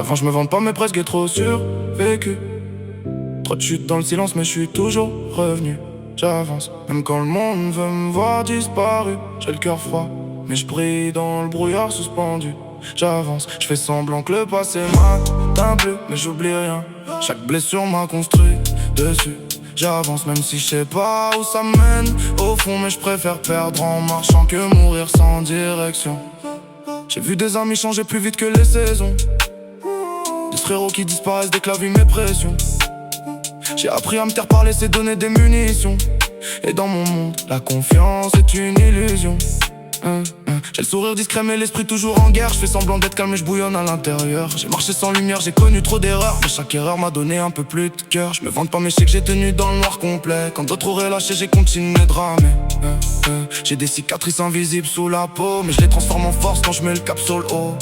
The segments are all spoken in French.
J'avance, je me vante pas mais presque trop survécu. Trop de chutes dans le silence mais je suis toujours revenu. J'avance, même quand le monde veut me voir disparu. J'ai le cœur froid, mais je brille dans le brouillard suspendu. J'avance, je fais semblant que le passé m'atteint plus, mais j'oublie rien. Chaque blessure m'a construit dessus. J'avance même si je sais pas où ça mène au fond, mais je préfère perdre en marchant que mourir sans direction. J'ai vu des amis changer plus vite que les saisons, des frérots qui disparaissent dès que la vie met pression. J'ai appris à me taire par laisser donner des munitions. Et dans mon monde, la confiance est une illusion. J'ai le sourire discret mais l'esprit toujours en guerre. Je fais semblant d'être calme mais je bouillonne à l'intérieur. J'ai marché sans lumière, j'ai connu trop d'erreurs, mais chaque erreur m'a donné un peu plus de cœur. Je me vante pas mais je sais que j'ai tenu dans le noir complet. Quand d'autres auraient lâché, j'ai continué de ramer. J'ai des cicatrices invisibles sous la peau, mais je les transforme en force quand je mets le cap sur le haut.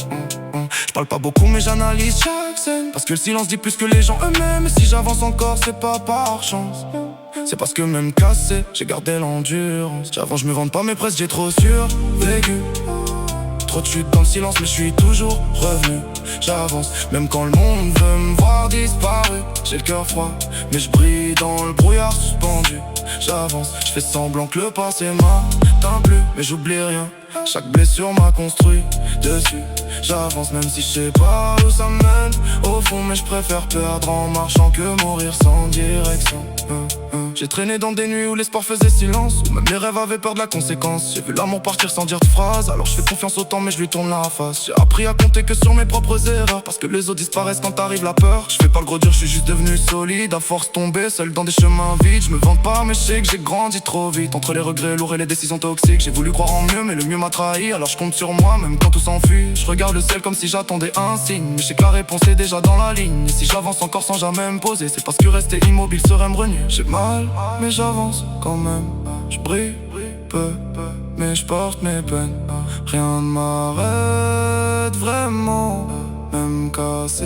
Je parle pas beaucoup mais j'analyse chaque scène, parce que le silence dit plus que les gens eux-mêmes. Et si j'avance encore c'est pas par chance, c'est parce que même cassé, j'ai gardé l'endurance. J'avance, je me vante pas mais presque j'ai trop survécu. Trop de chutes dans le silence mais je suis toujours revenu. J'avance, même quand le monde veut me voir disparu. J'ai le cœur froid, mais je brille dans le brouillard suspendu. J'avance, je fais semblant que le passé m'atteint plus, mais j'oublie rien. Chaque blessure m'a construit dessus. J'avance même si je sais pas où ça mène au fond, mais je préfère perdre en marchant que mourir sans direction. J'ai traîné dans des nuits où l'espoir faisait silence, où même les rêves avaient peur de la conséquence. J'ai vu l'amour partir sans dire de phrase, alors je fais confiance au temps mais je lui tourne la face. J'ai appris à compter que sur mes propres erreurs, parce que les autres disparaissent quand arrive la peur. Je fais pas le gros dur, je suis juste devenu solide, à force tombé seul dans des chemins vides. Je me vante pas mais je sais que j'ai grandi trop vite. Entre les regrets lourds et les décisions toxiques, j'ai voulu croire en mieux mais le mieux m'a trahi. Alors je compte sur moi même quand tout s'enfuit. Je regarde le ciel comme si j'attendais un signe, mais je sais que la réponse est déjà dans la ligne. Et si j'avance encore sans jamais me poser, c'est parce que rester immobile serait me renier. J'ai mal mais j'avance quand même. Je brille peu, mais je porte mes peines. Rien ne m'arrête vraiment. Même cassé,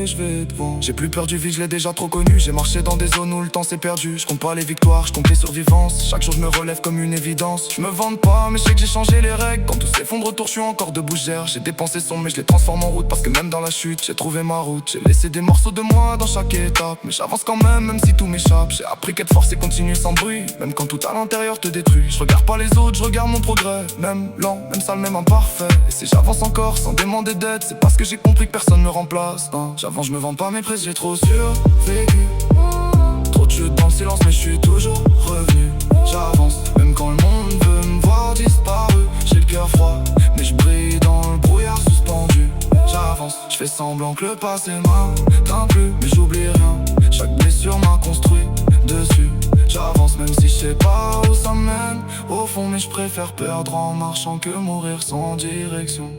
je vais devant. J'ai plus peur du vide, je l'ai déjà trop connu. J'ai marché dans des zones où le temps s'est perdu. Je compte pas les victoires, je compte les survivances. Chaque jour je me relève comme une évidence. Je me vante pas mais je sais que j'ai changé les règles. Quand tout s'effondre autour, je suis encore debout. J'ai dépensé son mais je les transforme en route, parce que même dans la chute j'ai trouvé ma route. J'ai laissé des morceaux de moi dans chaque étape, mais j'avance quand même si tout m'échappe. J'ai appris qu'être fort c'est continuer sans bruit, même quand tout à l'intérieur te détruit. Je regarde pas les autres, je regarde mon progrès. Même lent, même sale, même imparfait. Et si j'avance encore sans demander d'aide, c'est parce que j'ai compris que personne me remplace. J'avance, je me vante pas mais presque j'ai trop survécu. Trop de chutes dans le silence mais je suis toujours revenu. J'avance, même quand le monde veut me voir disparu. J'ai le cœur froid, mais je brille dans le brouillard suspendu. J'avance, je fais semblant que le passé m'atteint plus, mais j'oublie rien. Chaque blessure m'a construit dessus. J'avance même si je sais pas où ça mène au fond, mais je préfère perdre en marchant que mourir sans direction.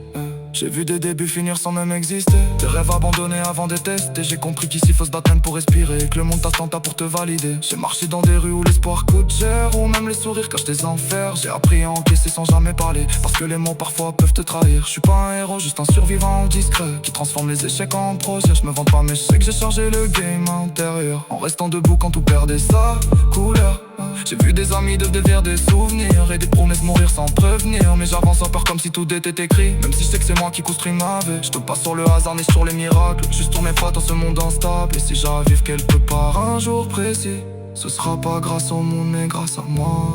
J'ai vu des débuts finir sans même exister, des rêves abandonnés avant des tests. Et j'ai compris qu'ici faut se battre même pour respirer, que le monde t'attend pour te valider. J'ai marché dans des rues où l'espoir coûte cher, où même les sourires cachent des enfers. J'ai appris à encaisser sans jamais parler, parce que les mots parfois peuvent te trahir. Je suis pas un héros, juste un survivant discret, qui transforme les échecs en projets. Je me vante pas mais je sais que j'ai chargé le game intérieur, en restant debout quand tout perdait sa couleur. J'ai vu des amis devenir des souvenirs, et des promesses mourir sans prévenir. Mais j'avance en peur comme si tout était écrit, même si je sais que c'est moi qui construis ma vie. Je te passe sur le hasard ni sur les miracles, juste tourne mes pas dans ce monde instable. Et si j'arrive quelque part un jour précis, ce sera pas grâce au monde mais grâce à moi.